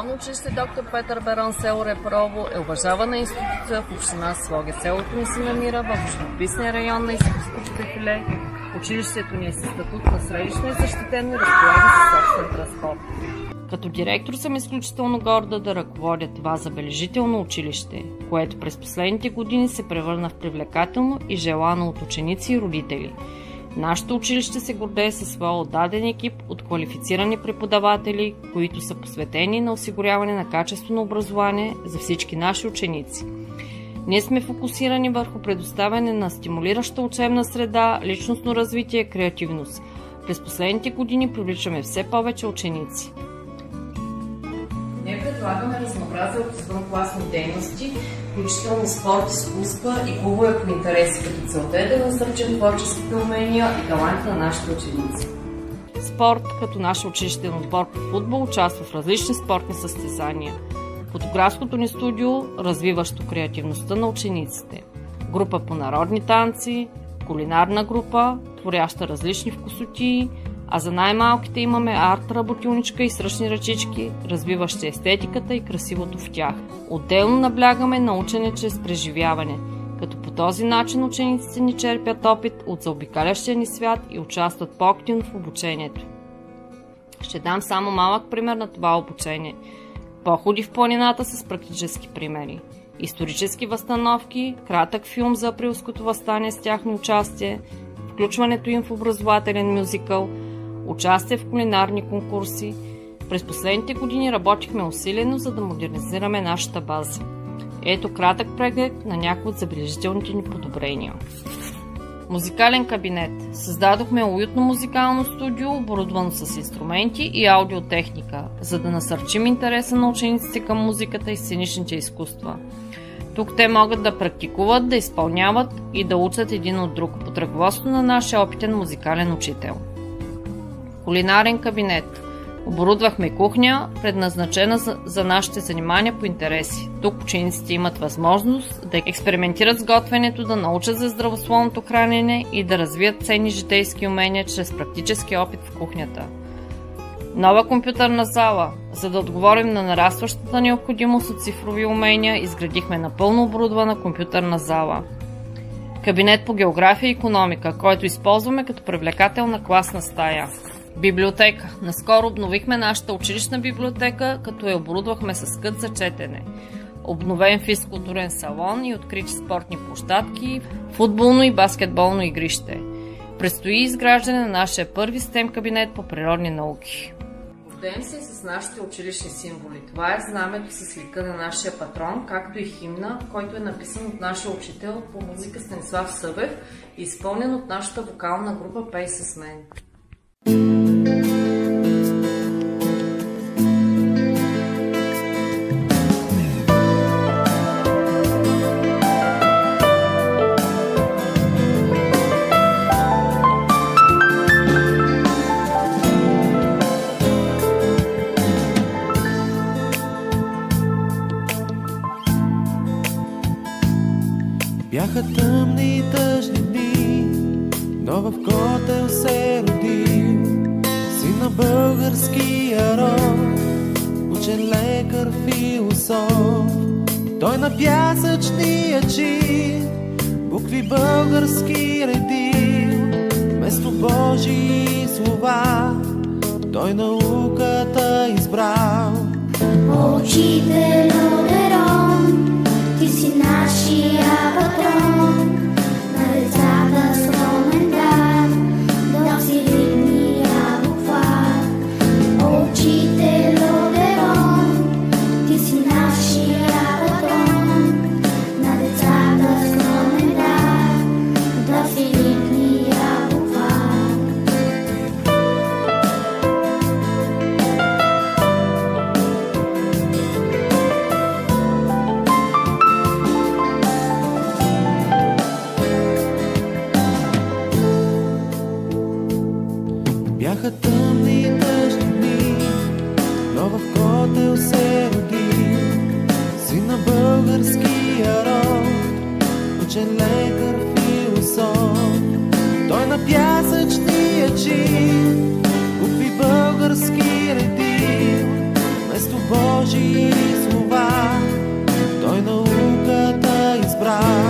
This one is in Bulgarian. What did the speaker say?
Основно училище доктор Петър Берон, село Репарово е уважавана институция в община Своге. Селото ни се намира в живописния район на изкуството дефиле. Училището ни е със статут на средищно и защитено и разполага със собствен транспорт. Като директор съм изключително горда да ръководя това забележително училище, което през последните години се превърна в привлекателно и желано от ученици и родители. Нашето училище се гордее със своя отдаден екип от квалифицирани преподаватели, които са посветени на осигуряване на качествено образование за всички наши ученици. Ние сме фокусирани върху предоставяне на стимулираща учебна среда, личностно развитие и креативност. През последните години привличаме все повече ученици. Ние предлагаме разнообразие от извънкласни дейности, включително спорт, изкуства и клубове по интереси, като целта е да насърчим творческите умения и таланти на нашите ученици. Спорт, като наш училищен отбор по футбол, участва в различни спортни състезания. Фотографското ни студио, развиващо креативността на учениците. Група по народни танци, кулинарна група, творяща различни вкусотии, а за най-малките имаме арт-работилничка и сръчни ръчички, развиващи естетиката и красивото в тях. Отделно наблягаме на учене чрез преживяване, като по този начин учениците ни черпят опит от заобикалящия ни свят и участват по-активно в обучението. Ще дам само малък пример на това обучение. Походи в планината с практически примери. Исторически възстановки, кратък филм за априлското въстание с тяхно участие, включването им в образователен мюзикъл, участие в кулинарни конкурси. През последните години работихме усилено, за да модернизираме нашата база. Ето кратък преглед на някои от забележителните ни подобрения. Музикален кабинет. Създадохме уютно музикално студио, оборудвано с инструменти и аудиотехника, за да насърчим интереса на учениците към музиката и сценичните изкуства. Тук те могат да практикуват, да изпълняват и да учат един от друг под ръководството на нашия опитен музикален учител. Кулинарен кабинет. Оборудвахме кухня, предназначена за нашите занимания по интереси. Тук учениците имат възможност да експериментират с готвенето, да научат за здравословното хранене и да развият ценни житейски умения чрез практически опит в кухнята. Нова компютърна зала. За да отговорим на нарастващата необходимост от цифрови умения, изградихме напълно оборудвана компютърна зала. Кабинет по география и икономика, който използваме като привлекателна класна стая. Библиотека. Наскоро обновихме нашата училищна библиотека, като я оборудвахме с кът за четене. Обновен физкултурен салон и открити спортни площадки, футболно и баскетболно игрище. Предстои изграждане на нашия първи STEM кабинет по природни науки. Гордеем се с нашите училищни символи. Това е знамето с лика на нашия патрон, както и химна, който е написан от нашия учител по музика Станислав Събев и изпълнен от нашата вокална група Пей с мен. Бяха тъмни и тъжни дни, но в Котел се родил син на българския род, учен лекар, философ. Той на пясъчния чин букви български редил, вместо Божии слова той науката избрал. Учителю Верон, ти си нашия патрон, на децата скромен дар, да си ритмия буквар. Учителю Верон, ти си нашия патрон, на децата скромен дар, да си ритмия буквар. Бяха тъмни и тъжни дни, но в Котел се родил син на българския род, учен лекар, философ. Той на пясъчния чин букви български редил, Вместо Божии слова той науката избра.